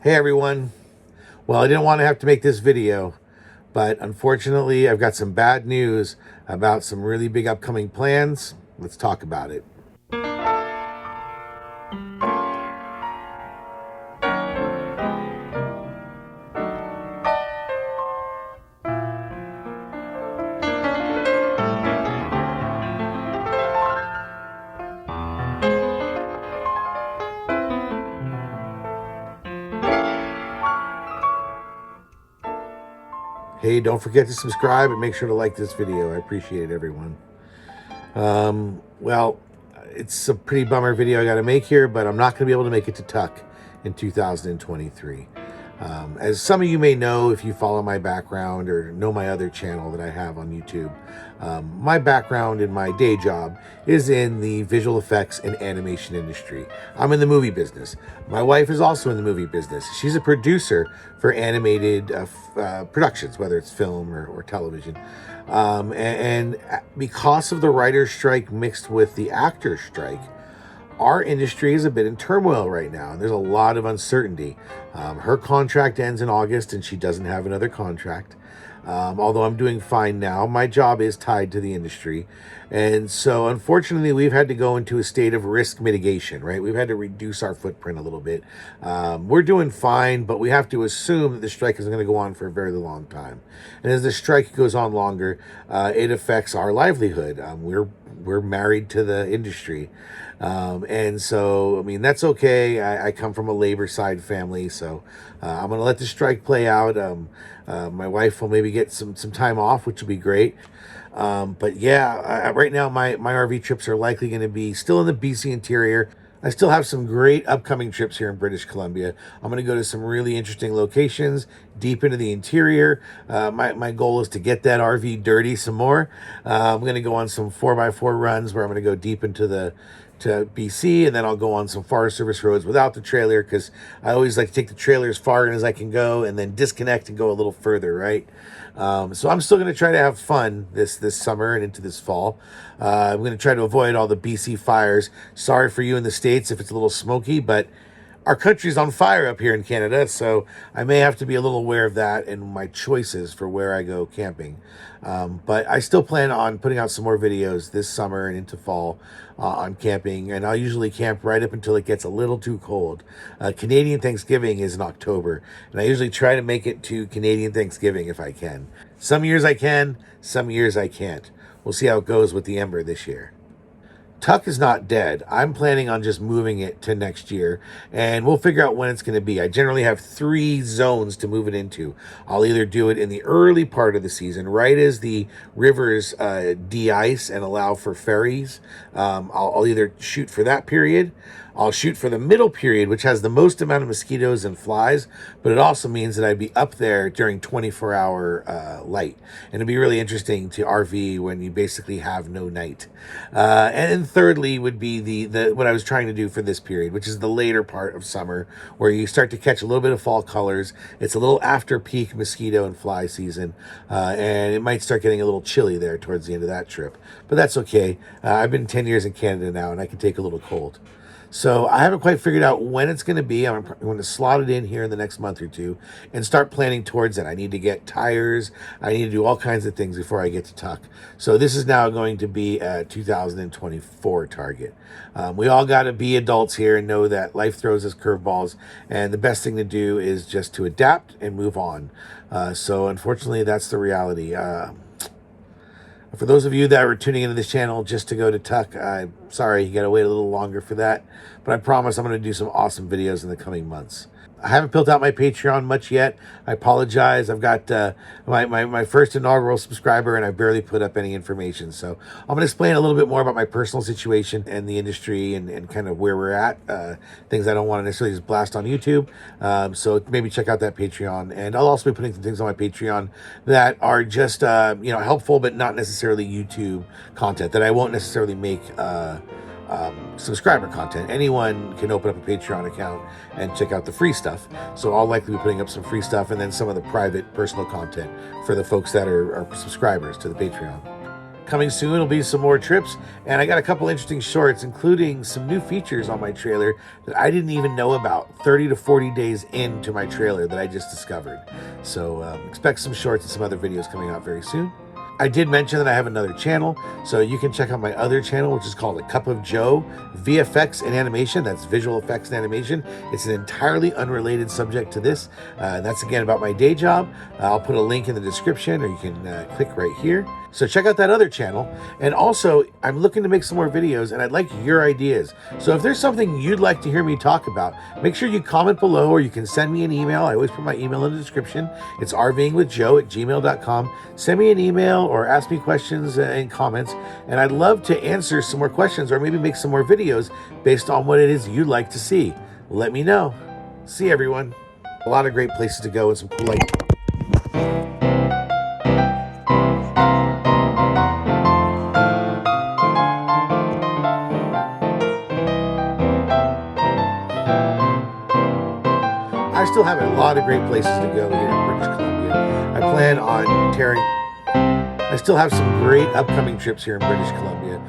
Hey everyone. Well, I didn't want to have to make this video, but unfortunately I've got some bad news about some really big upcoming plans. Let's talk about it. Hey, don't forget to subscribe and make sure to like this video. I appreciate it, everyone. Well, it's a pretty bummer video I got to make here, but I'm not going to be able to make it to Tuck in 2023. As some of you may know, if you follow my background or know my other channel that I have on YouTube, my background in my day job is in the visual effects and animation industry. I'm in the movie business. My wife is also in the movie business. She's a producer for animated productions, whether it's film or television. And because of the writer's strike mixed with the actor's strike, our industry is a bit in turmoil right now, and there's a lot of uncertainty. Her contract ends in August, and she doesn't have another contract. Although I'm doing fine now, my job is tied to the industry. And so, unfortunately, we've had to go into a state of risk mitigation, right? We've had to reduce our footprint a little bit. We're doing fine, but we have to assume that the strike is going to go on for a very long time. And as the strike goes on longer, it affects our livelihood. We're married to the industry. And so, I mean, that's okay. I come from a labor side family, so I'm going to let the strike play out. My wife will maybe get some time off, which will be great. But yeah, right now my RV trips are likely going to be still in the BC interior. I still have some great upcoming trips here in British Columbia. I'm going to go to some really interesting locations deep into the interior. My goal is to get that RV dirty some more. I'm going to go on some 4x4 runs where I'm going to go deep into to BC, and then I'll go on some Forest Service roads without the trailer, because I always like to take the trailer as far in as I can go and then disconnect and go a little further, right? So I'm still going to try to have fun this summer and into this fall. I'm going to try to avoid all the BC fires. Sorry for you in the States if it's a little smoky, but our country's on fire up here in Canada, so I may have to be a little aware of that and my choices for where I go camping. But I still plan on putting out some more videos this summer and into fall on camping, and I'll usually camp right up until it gets a little too cold. Canadian Thanksgiving is in October, and I usually try to make it to Canadian Thanksgiving if I can. Some years I can, some years I can't. We'll see how it goes with the Ember this year. Tuck is not dead. I'm planning on just moving it to next year, and we'll figure out when it's going to be. I generally have 3 zones to move it into. I'll either do it in the early part of the season, right as the rivers de-ice and allow for ferries. I'll either shoot for that period. I'll shoot for the middle period, which has the most amount of mosquitoes and flies, but it also means that I'd be up there during 24-hour light. And it'd be really interesting to RV when you basically have no night. And then thirdly would be the what I was trying to do for this period, which is the later part of summer, where you start to catch a little bit of fall colors. It's a little after peak mosquito and fly season, and it might start getting a little chilly there towards the end of that trip. But that's okay. I've been 10 years in Canada now, and I can take a little cold. So I haven't quite figured out when it's going to be. I'm going to slot it in here in the next month or two and start planning towards it. I need to get tires. I need to do all kinds of things before I get to Tuck. So this is now going to be a 2024 target. We all got to be adults here and know that life throws us curveballs, and the best thing to do is just to adapt and move on. So unfortunately, that's the reality. For those of you that are tuning into this channel just to go to Tuck, I'm sorry, you got to wait a little longer for that. But I promise I'm going to do some awesome videos in the coming months. I haven't built out my Patreon much yet. I apologize. I've got my first inaugural subscriber, and I barely put up any information. So I'm going to explain a little bit more about my personal situation and the industry and kind of where we're at. Things I don't want to necessarily just blast on YouTube. So maybe check out that Patreon. And I'll also be putting some things on my Patreon that are just helpful, but not necessarily YouTube content that I won't necessarily make subscriber content. Anyone can open up a Patreon account and check out the free stuff. So I'll likely be putting up some free stuff and then some of the private personal content for the folks that are subscribers to the Patreon. Coming soon will be some more trips, and I got a couple interesting shorts, including some new features on my trailer that I didn't even know about 30 to 40 days into my trailer that I just discovered. So expect some shorts and some other videos coming out very soon. I did mention that I have another channel, so you can check out my other channel, which is called A Cup of Joe, VFX and Animation. That's visual effects and animation. It's an entirely unrelated subject to this. That's again about my day job. I'll put a link in the description, or you can click right here. So check out that other channel. And also, I'm looking to make some more videos, and I'd like your ideas. So if there's something you'd like to hear me talk about, make sure you comment below, or you can send me an email. I always put my email in the description. It's RVingWithJoe@gmail.com. Send me an email or ask me questions and comments, and I'd love to answer some more questions or maybe make some more videos based on what it is you'd like to see. Let me know. See everyone. A lot of great places to go and some cool I still have a lot of great places to go here in British Columbia. I still have some great upcoming trips here in British Columbia.